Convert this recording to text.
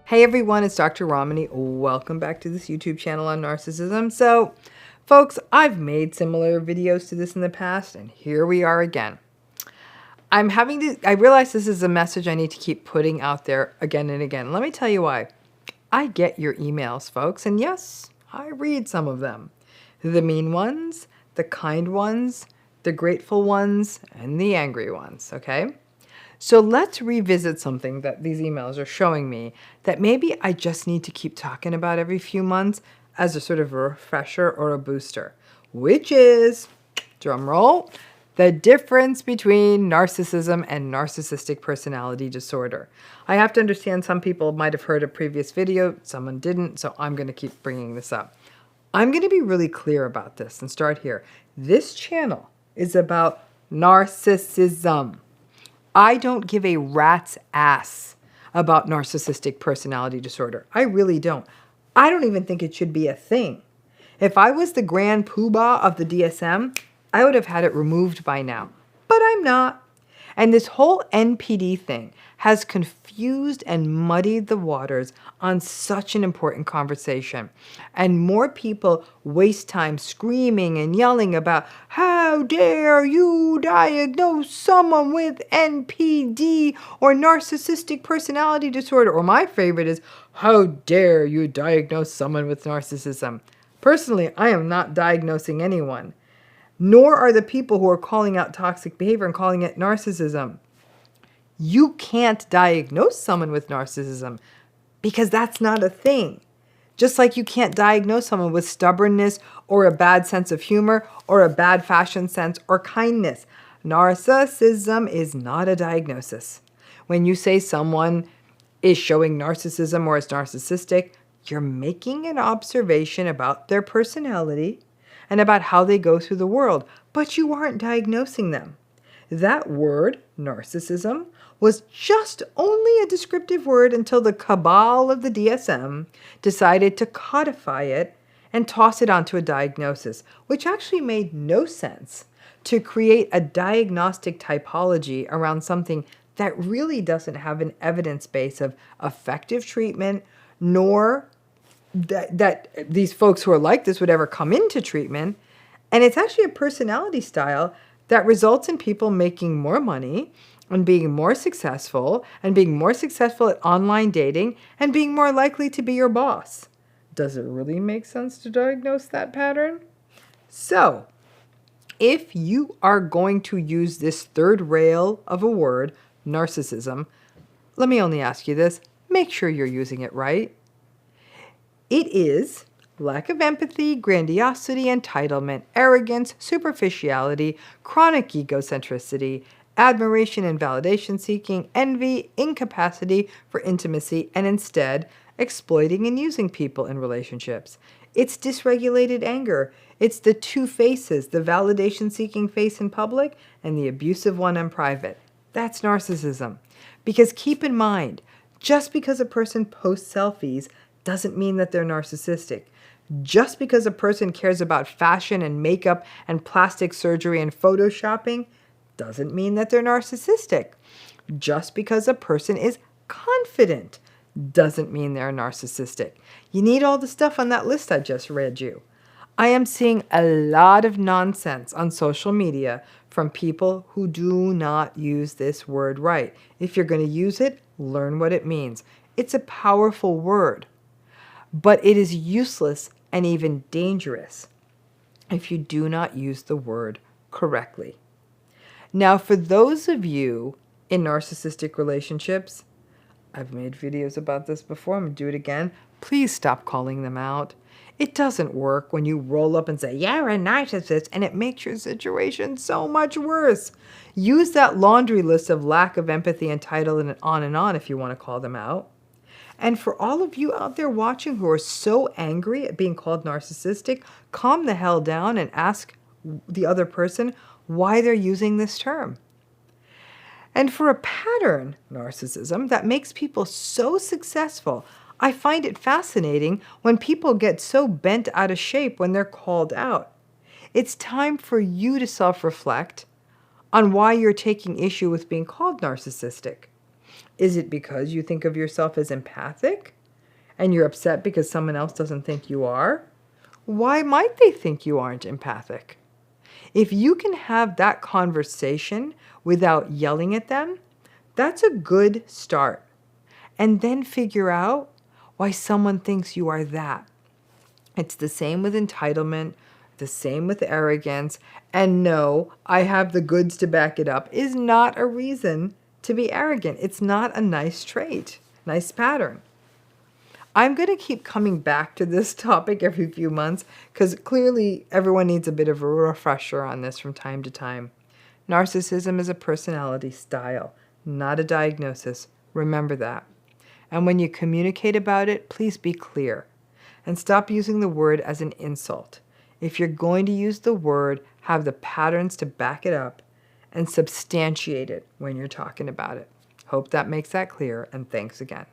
Hey everyone, it's Dr. Ramani. Welcome back to this YouTube channel on narcissism. So, folks, I've made similar videos to this in the past, and here we are again. I realize this is a message I need to keep putting out there again and again. Let me tell you why. I get your emails, folks, and yes, I read some of them. The mean ones, the kind ones, the grateful ones, and the angry ones, okay? So let's revisit something that these emails are showing me that maybe I just need to keep talking about every few months as a sort of a refresher or a booster, which is, drum roll, the difference between narcissism and narcissistic personality disorder. I have to understand some people might have heard a previous video, someone didn't, so I'm going to keep bringing this up. I'm going to be really clear about this and start here. This channel is about narcissism. I don't give a rat's ass about narcissistic personality disorder. I really don't. I don't even think it should be a thing. If I was the grand poobah of the DSM, I would have had it removed by now. But I'm not. And this whole NPD thing has confused and muddied the waters on such an important conversation. And more people waste time screaming and yelling about, how dare you diagnose someone with NPD or narcissistic personality disorder? Or my favorite is, how dare you diagnose someone with narcissism? Personally, I am not diagnosing anyone. Nor are the people who are calling out toxic behavior and calling it narcissism. You can't diagnose someone with narcissism because that's not a thing. Just like you can't diagnose someone with stubbornness or a bad sense of humor or a bad fashion sense or kindness. Narcissism is not a diagnosis. When you say someone is showing narcissism or is narcissistic, you're making an observation about their personality and about how they go through the world, but you aren't diagnosing them. That word, narcissism, was just only a descriptive word until the cabal of the DSM decided to codify it and toss it onto a diagnosis, which actually made no sense to create a diagnostic typology around something that really doesn't have an evidence base of effective treatment, nor that these folks who are like this would ever come into treatment. And it's actually a personality style that results in people making more money and being more successful at online dating and being more likely to be your boss. Does it really make sense to diagnose that pattern? So, if you are going to use this third rail of a word, narcissism, let me only ask you this, make sure you're using it right. It is lack of empathy, grandiosity, entitlement, arrogance, superficiality, chronic egocentricity, admiration and validation seeking, envy, incapacity for intimacy, and instead exploiting and using people in relationships. It's dysregulated anger. It's the two faces, the validation seeking face in public and the abusive one in private. That's narcissism. Because keep in mind, just because a person posts selfies doesn't mean that they're narcissistic. Just because a person cares about fashion and makeup and plastic surgery and photoshopping doesn't mean that they're narcissistic. Just because a person is confident doesn't mean they're narcissistic. You need all the stuff on that list I just read you. I am seeing a lot of nonsense on social media from people who do not use this word right. If you're going to use it, learn what it means. It's a powerful word. But it is useless and even dangerous if you do not use the word correctly. Now, for those of you in narcissistic relationships, I've made videos about this before, I'm going to do it again. Please stop calling them out. It doesn't work when you roll up and say, you're a narcissist, and it makes your situation so much worse. Use that laundry list of lack of empathy, entitlement, and on if you want to call them out. And for all of you out there watching who are so angry at being called narcissistic, calm the hell down and ask the other person why they're using this term. And for a pattern, narcissism, that makes people so successful, I find it fascinating when people get so bent out of shape when they're called out. It's time for you to self-reflect on why you're taking issue with being called narcissistic. Is it because you think of yourself as empathic? and you're upset because someone else doesn't think you are, why might they think you aren't empathic? If you can have that conversation without yelling at them, that's a good start. And then figure out why someone thinks you are that. It's the same with entitlement, the same with arrogance, and no, I have the goods to back it up is not a reason to be arrogant. It's not a nice trait, nice pattern. I'm going to keep coming back to this topic every few months because clearly everyone needs a bit of a refresher on this from time to time. Narcissism is a personality style, not a diagnosis. Remember that. And when you communicate about it, please be clear and stop using the word as an insult. If you're going to use the word, have the patterns to back it up and substantiate it when you're talking about it. Hope that makes that clear, and thanks again.